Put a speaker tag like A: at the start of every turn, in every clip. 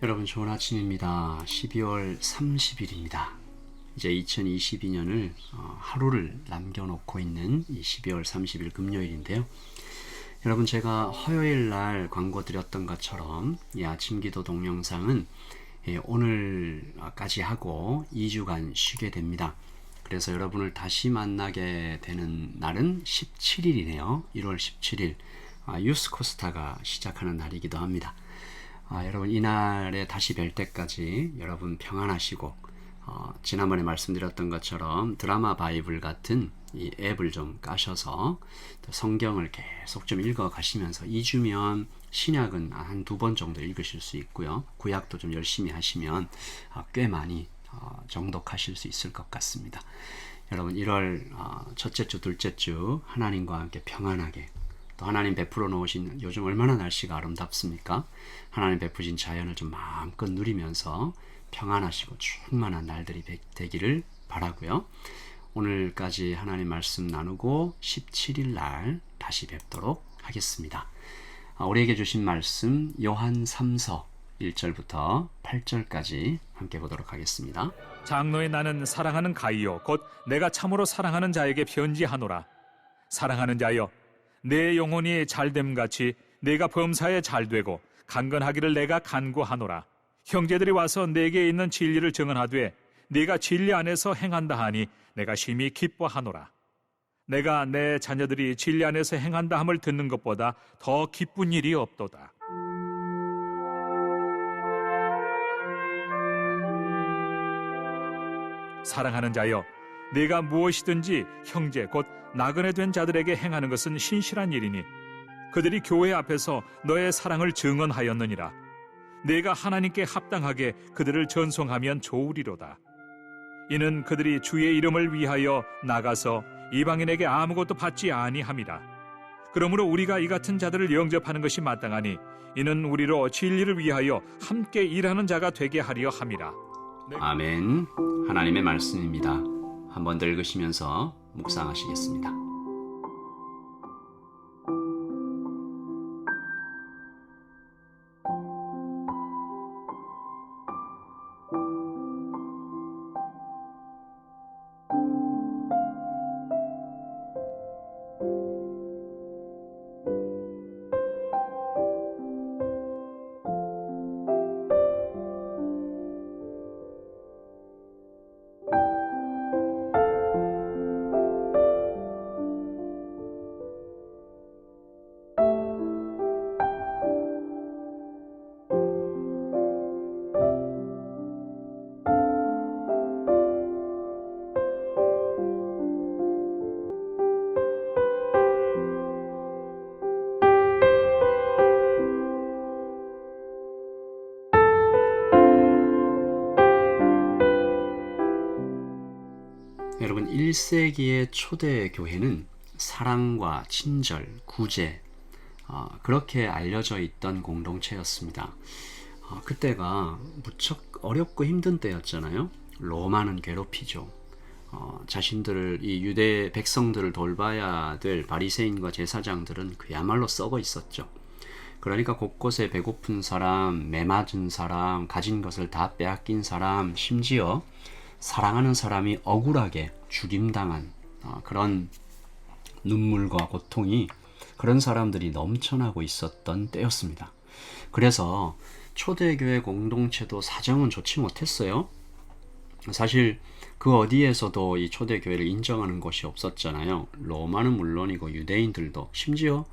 A: 여러분 좋은 아침입니다. 12월 30일입니다. 이제 2022년을 하루를 남겨놓고 있는 이 12월 30일 금요일인데요. 여러분 제가 화요일 날 광고 드렸던 것처럼 이 아침기도 동영상은 오늘까지 하고 2주간 쉬게 됩니다. 그래서 여러분을 다시 만나게 되는 날은 17일이네요. 1월 17일 유스코스타가 시작하는 날이기도 합니다. 여러분 이날에 다시 뵐 때까지 여러분 평안하시고 지난번에 말씀드렸던 것처럼 드라마 바이블 같은 이 앱을 좀 까셔서 성경을 계속 좀 읽어 가시면서 2주면 신약은 한 2번 정도 읽으실 수 있고요. 구약도 좀 열심히 하시면 꽤 많이 정독하실 수 있을 것 같습니다. 여러분 1월 첫째 주 둘째 주 하나님과 함께 평안하게, 또 하나님 베풀어 놓으신, 요즘 얼마나 날씨가 아름답습니까? 하나님 베푸신 자연을 좀 마음껏 누리면서 평안하시고 충만한 날들이 되기를 바라고요. 오늘까지 하나님 말씀 나누고 17일 날 다시 뵙도록 하겠습니다. 우리에게 주신 말씀 요한 3서 1절부터 8절까지 함께 보도록 하겠습니다.
B: 장로의 나는 사랑하는 가이요 곧 내가 참으로 사랑하는 자에게 편지하노라. 사랑하는 자여, 내 영혼이 잘됨같이 내가 범사에 잘되고 강건하기를 내가 간구하노라. 형제들이 와서 내게 있는 진리를 증언하되 네가 진리 안에서 행한다 하니 내가 심히 기뻐하노라. 내가 내 자녀들이 진리 안에서 행한다 함을 듣는 것보다 더 기쁜 일이 없도다. 사랑하는 자여, 네가 무엇이든지 형제 곧 나그네 된 자들에게 행하는 것은 신실한 일이니 그들이 교회 앞에서 너의 사랑을 증언하였느니라. 네가 하나님께 합당하게 그들을 전송하면 좋으리로다. 이는 그들이 주의 이름을 위하여 나가서 이방인에게 아무것도 받지 아니함이라. 그러므로 우리가 이 같은 자들을 영접하는 것이 마땅하니 이는 우리로 진리를 위하여 함께 일하는 자가 되게 하려 함이라.
A: 아멘. 하나님의 말씀입니다. 한번 더 읽으시면서 묵상하시겠습니다. 여러분 1세기의 초대 교회는 사랑과 친절, 구제, 그렇게 알려져 있던 공동체였습니다. 그때가 무척 어렵고 힘든 때였잖아요. 로마는 괴롭히죠. 자신들을, 이 유대 백성들을 돌봐야 될 바리새인과 제사장들은 그야말로 썩어 있었죠. 그러니까 곳곳에 배고픈 사람, 매맞은 사람, 가진 것을 다 빼앗긴 사람, 심지어 사랑하는 사람이 억울하게 죽임당한 그런 눈물과 고통이, 그런 사람들이 넘쳐나고 있었던 때였습니다. 그래서 초대교회 공동체도 사정은 좋지 못했어요. 사실 그 어디에서도 이 초대교회를 인정하는 곳이 없었잖아요. 로마는 물론이고 유대인들도, 심지어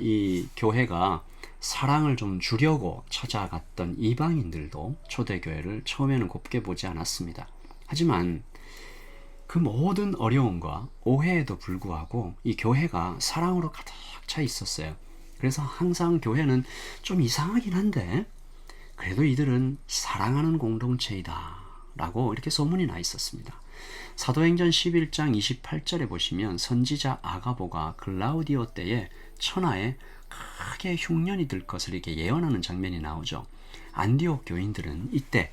A: 이 교회가 사랑을 좀 주려고 찾아갔던 이방인들도 초대교회를 처음에는 곱게 보지 않았습니다. 하지만 그 모든 어려움과 오해에도 불구하고 이 교회가 사랑으로 가득 차 있었어요. 그래서 항상 교회는 좀 이상하긴 한데 그래도 이들은 사랑하는 공동체이다 라고 이렇게 소문이 나 있었습니다. 사도행전 11장 28절에 보시면 선지자 아가보가 글라우디오 때에 천하에 크게 흉년이 들 것을 이렇게 예언하는 장면이 나오죠. 안디옥 교인들은 이때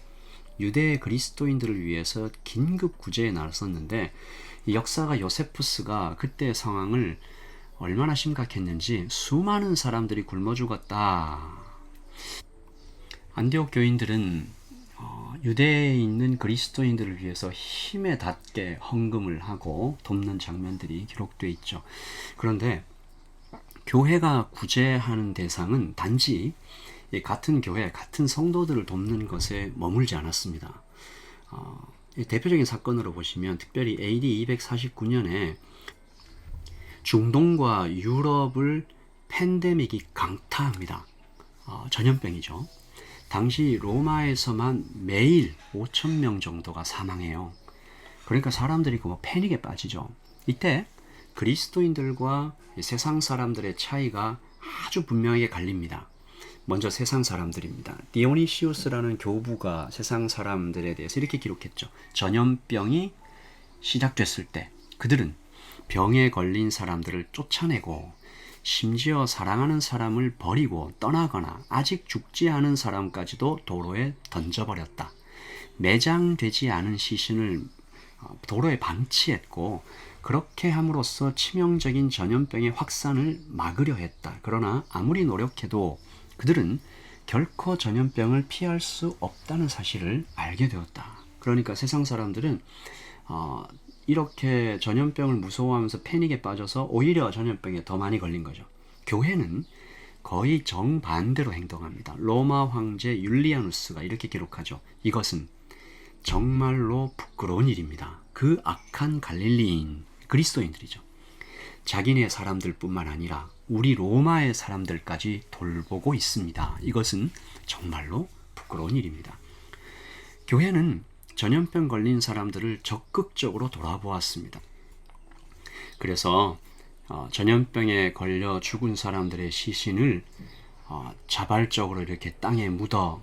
A: 유대 그리스도인들을 위해서 긴급 구제에 나섰는데, 이 역사가 요세푸스가 그때의 상황을 얼마나 심각했는지 수많은 사람들이 굶어 죽었다, 안디옥 교인들은 유대에 있는 그리스도인들을 위해서 힘에 닿게 헌금을 하고 돕는 장면들이 기록되어 있죠. 그런데 교회가 구제하는 대상은 단지 같은 교회, 같은 성도들을 돕는 것에 머물지 않았습니다. 대표적인 사건으로 보시면 특별히 AD 249년에 중동과 유럽을 팬데믹이 강타합니다. 전염병이죠. 당시 로마에서만 매일 5,000명 정도가 사망해요. 그러니까 사람들이 패닉에 빠지죠. 이때 그리스도인들과 세상 사람들의 차이가 아주 분명하게 갈립니다. 먼저 세상 사람들입니다. 디오니시우스라는 교부가 세상 사람들에 대해서 이렇게 기록했죠. 전염병이 시작됐을 때 그들은 병에 걸린 사람들을 쫓아내고 심지어 사랑하는 사람을 버리고 떠나거나 아직 죽지 않은 사람까지도 도로에 던져버렸다. 매장되지 않은 시신을 도로에 방치했고 그렇게 함으로써 치명적인 전염병의 확산을 막으려 했다. 그러나 아무리 노력해도 그들은 결코 전염병을 피할 수 없다는 사실을 알게 되었다. 그러니까 세상 사람들은 이렇게 전염병을 무서워하면서 패닉에 빠져서 오히려 전염병에 더 많이 걸린 거죠. 교회는 거의 정반대로 행동합니다. 로마 황제 율리아누스가 이렇게 기록하죠. 이것은 정말로 부끄러운 일입니다. 그 악한 갈릴리인 그리스도인들이죠. 자기네 사람들뿐만 아니라 우리 로마의 사람들까지 돌보고 있습니다. 이것은 정말로 부끄러운 일입니다. 교회는 전염병 걸린 사람들을 적극적으로 돌아보았습니다. 그래서 전염병에 걸려 죽은 사람들의 시신을 자발적으로 이렇게 땅에 묻어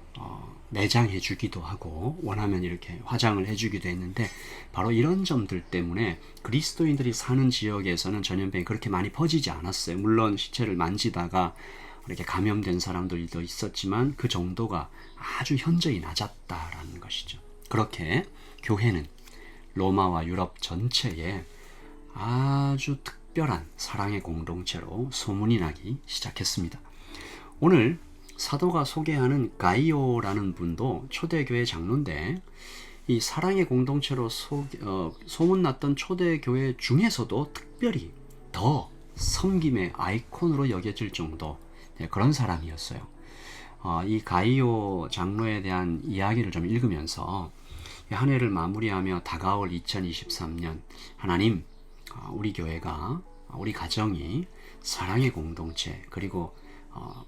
A: 매장해 주기도 하고 원하면 이렇게 화장을 해 주기도 했는데 바로 이런 점들 때문에 그리스도인들이 사는 지역에서는 전염병이 그렇게 많이 퍼지지 않았어요. 물론 시체를 만지다가 이렇게 감염된 사람들도 있었지만 그 정도가 아주 현저히 낮았다라는 것이죠. 그렇게 교회는 로마와 유럽 전체에 아주 특별한 사랑의 공동체로 소문이 나기 시작했습니다. 오늘 사도가 소개하는 가이오라는 분도 초대교회 장로인데 이 사랑의 공동체로 소문났던 초대교회 중에서도 특별히 더 섬김의 아이콘으로 여겨질 정도 그런 사람이었어요. 이 가이오 장로에 대한 이야기를 좀 읽으면서 한 해를 마무리하며 다가올 2023년 하나님 우리 교회가 우리 가정이 사랑의 공동체 그리고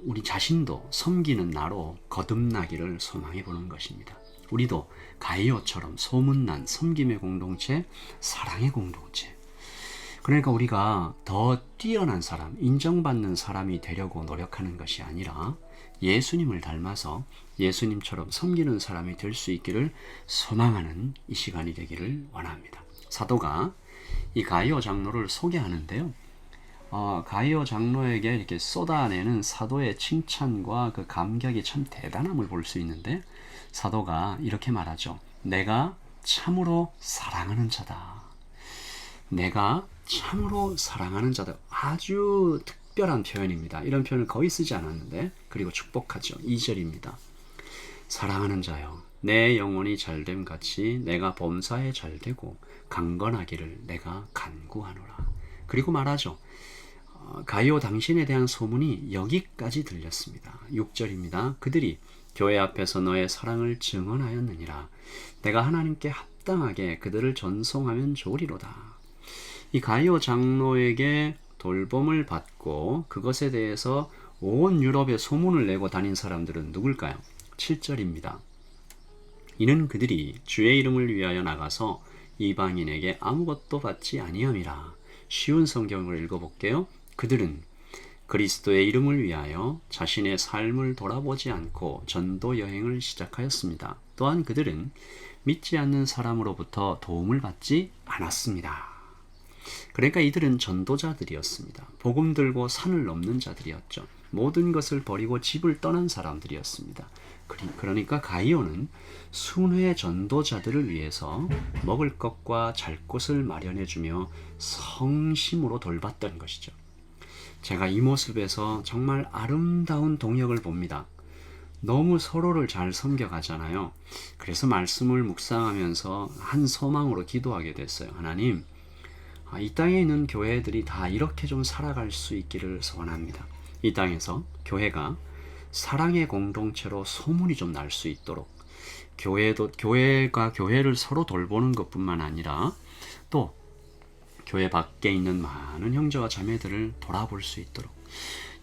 A: 우리 자신도 섬기는 나로 거듭나기를 소망해 보는 것입니다. 우리도 가이오처럼 소문난 섬김의 공동체, 사랑의 공동체. 그러니까 우리가 더 뛰어난 사람, 인정받는 사람이 되려고 노력하는 것이 아니라 예수님을 닮아서 예수님처럼 섬기는 사람이 될 수 있기를 소망하는 이 시간이 되기를 원합니다. 사도가 이 가이오 장로를 소개하는데요. 가이오 장로에게 이렇게 쏟아내는 사도의 칭찬과 그 감격이 참 대단함을 볼 수 있는데 사도가 이렇게 말하죠. 내가 참으로 사랑하는 자다. 내가 참으로 사랑하는 자다. 아주 특별한 표현입니다. 이런 표현을 거의 쓰지 않았는데 그리고 축복하죠. 2절입니다. 사랑하는 자여 내 영혼이 잘됨 같이 내가 범사에 잘되고 강건하기를 내가 간구하노라. 그리고 말하죠. 가이오 당신에 대한 소문이 여기까지 들렸습니다. 6절입니다. 그들이 교회 앞에서 너의 사랑을 증언하였느니라. 내가 하나님께 합당하게 그들을 전송하면 좋으리로다. 이 가이오 장로에게 돌봄을 받고 그것에 대해서 온 유럽에 소문을 내고 다닌 사람들은 누굴까요? 7절입니다. 이는 그들이 주의 이름을 위하여 나가서 이방인에게 아무것도 받지 아니함이라. 쉬운 성경을 읽어볼게요. 그들은 그리스도의 이름을 위하여 자신의 삶을 돌아보지 않고 전도 여행을 시작하였습니다. 또한 그들은 믿지 않는 사람으로부터 도움을 받지 않았습니다. 그러니까 이들은 전도자들이었습니다. 복음 들고 산을 넘는 자들이었죠. 모든 것을 버리고 집을 떠난 사람들이었습니다. 그러니까 가이오는 순회 전도자들을 위해서 먹을 것과 잘 곳을 마련해주며 성심으로 돌봤던 것이죠. 제가 이 모습에서 정말 아름다운 동역을 봅니다. 너무 서로를 잘 섬겨가잖아요. 그래서 말씀을 묵상하면서 한 소망으로 기도하게 됐어요. 하나님, 이 땅에 있는 교회들이 다 이렇게 좀 살아갈 수 있기를 소원합니다. 이 땅에서 교회가 사랑의 공동체로 소문이 좀 날 수 있도록, 교회가 교회를 서로 돌보는 것뿐만 아니라 또 교회 밖에 있는 많은 형제와 자매들을 돌아볼 수 있도록,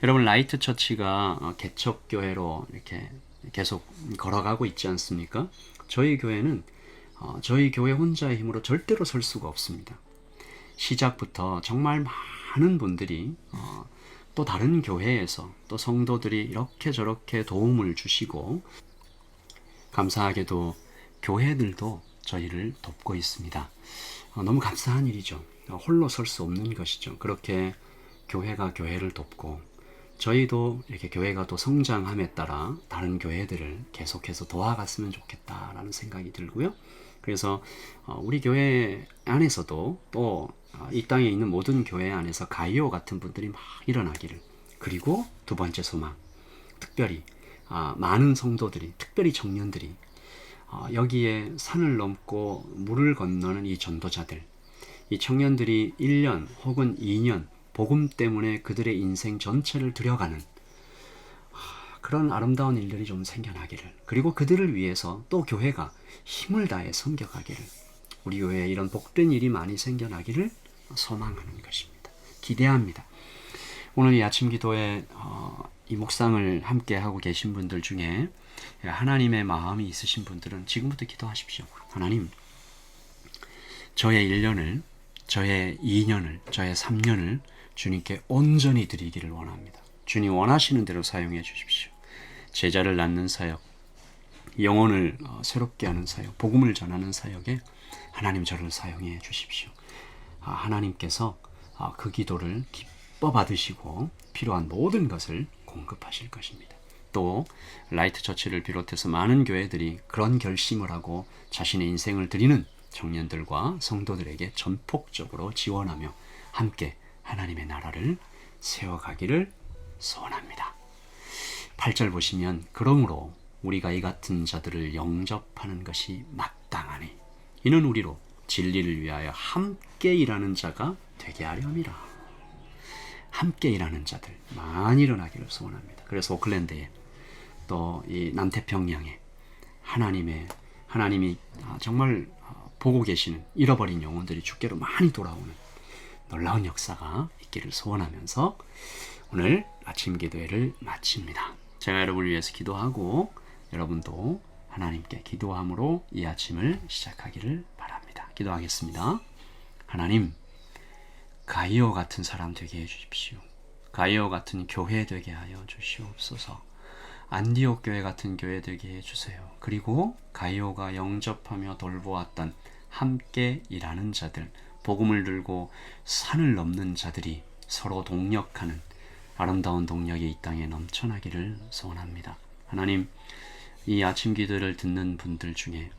A: 여러분 라이트 처치가 개척 교회로 이렇게 계속 걸어가고 있지 않습니까? 저희 교회는 저희 교회 혼자의 힘으로 절대로 설 수가 없습니다. 시작부터 정말 많은 분들이 또 다른 교회에서 또 성도들이 이렇게 저렇게 도움을 주시고, 감사하게도 교회들도 저희를 돕고 있습니다. 너무 감사한 일이죠. 홀로 설 수 없는 것이죠. 그렇게 교회가 교회를 돕고, 저희도 이렇게 교회가 또 성장함에 따라 다른 교회들을 계속해서 도와갔으면 좋겠다라는 생각이 들고요. 그래서 우리 교회 안에서도 또 이 땅에 있는 모든 교회 안에서 가이오 같은 분들이 막 일어나기를, 그리고 두 번째 소망, 특별히 많은 성도들이, 특별히 청년들이 여기에 산을 넘고 물을 건너는 이 전도자들, 이 청년들이 1년 혹은 2년 복음 때문에 그들의 인생 전체를 들여가는 그런 아름다운 일들이 좀 생겨나기를, 그리고 그들을 위해서 또 교회가 힘을 다해 섬겨가기를, 우리 교회에 이런 복된 일이 많이 생겨나기를 소망하는 것입니다. 기대합니다. 오늘 이 아침 기도에 이 묵상을 함께 하고 계신 분들 중에 하나님의 마음이 있으신 분들은 지금부터 기도하십시오. 하나님, 저의 1년을, 저의 2년을, 저의 3년을 주님께 온전히 드리기를 원합니다. 주님 원하시는 대로 사용해 주십시오. 제자를 낳는 사역, 영혼을 새롭게 하는 사역, 복음을 전하는 사역에 하나님 저를 사용해 주십시오. 하나님께서 그 기도를 기뻐 받으시고 필요한 모든 것을 공급하실 것입니다. 또 라이트 처치를 비롯해서 많은 교회들이 그런 결심을 하고 자신의 인생을 드리는 청년들과 성도들에게 전폭적으로 지원하며 함께 하나님의 나라를 세워가기를 소원합니다. 8절 보시면, 그러므로 우리가 이 같은 자들을 영접하는 것이 마땅하니 이는 우리로 진리를 위하여 함께 일하는 자가 되게 하려함이라. 함께 일하는 자들 많이 일어나기를 소원합니다. 그래서 오클랜드에 또 이 남태평양에 하나님이 정말 보고 계시는 잃어버린 영혼들이 주께로 많이 돌아오는 놀라운 역사가 있기를 소원하면서 오늘 아침 기도회를 마칩니다. 제가 여러분을 위해서 기도하고 여러분도 하나님께 기도함으로 이 아침을 시작하기를 바랍니다. 기도하겠습니다. 하나님, 가이오 같은 사람 되게 해주십시오. 가이오 같은 교회 되게 하여 주시옵소서. 안디옥 교회 같은 교회 되게 해주세요. 그리고 가이오가 영접하며 돌보았던 함께 일하는 자들, 복음을 들고 산을 넘는 자들이 서로 동력하는 아름다운 동력이 이 땅에 넘쳐나기를 소원합니다. 하나님, 이 아침 기도를 듣는 분들 중에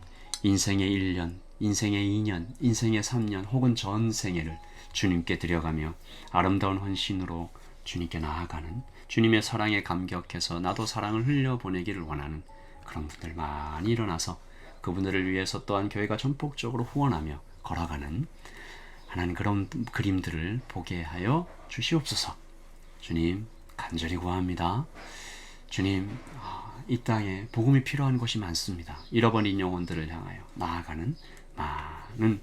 A: 인생의 1년, 인생의 2년, 인생의 3년 혹은 전생애를 주님께 드려가며 아름다운 헌신으로 주님께 나아가는, 주님의 사랑에 감격해서 나도 사랑을 흘려보내기를 원하는 그런 분들 많이 일어나서 그분들을 위해서 또한 교회가 전폭적으로 후원하며 걸어가는 하나님 그런 그림들을 보게 하여 주시옵소서. 주님 간절히 구합니다. 주님, 이 땅에 복음이 필요한 곳이 많습니다. 잃어버린 영혼들을 향하여 나아가는 많은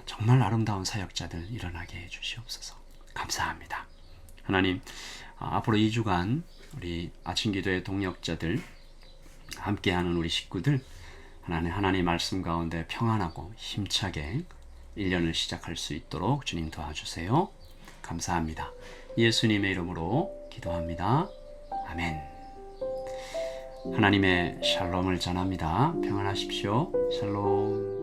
A: 정말 아름다운 사역자들 일어나게 해 주시옵소서. 감사합니다. 하나님, 앞으로 2주간 우리 아침 기도의 동역자들, 함께하는 우리 식구들, 하나님의 말씀 가운데 평안하고 힘차게 1년을 시작할 수 있도록 주님 도와주세요. 감사합니다. 예수님의 이름으로 기도합니다. 아멘. 하나님의 샬롬을 전합니다. 평안하십시오. 샬롬.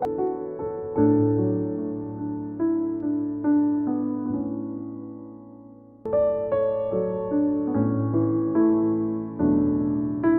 B: 주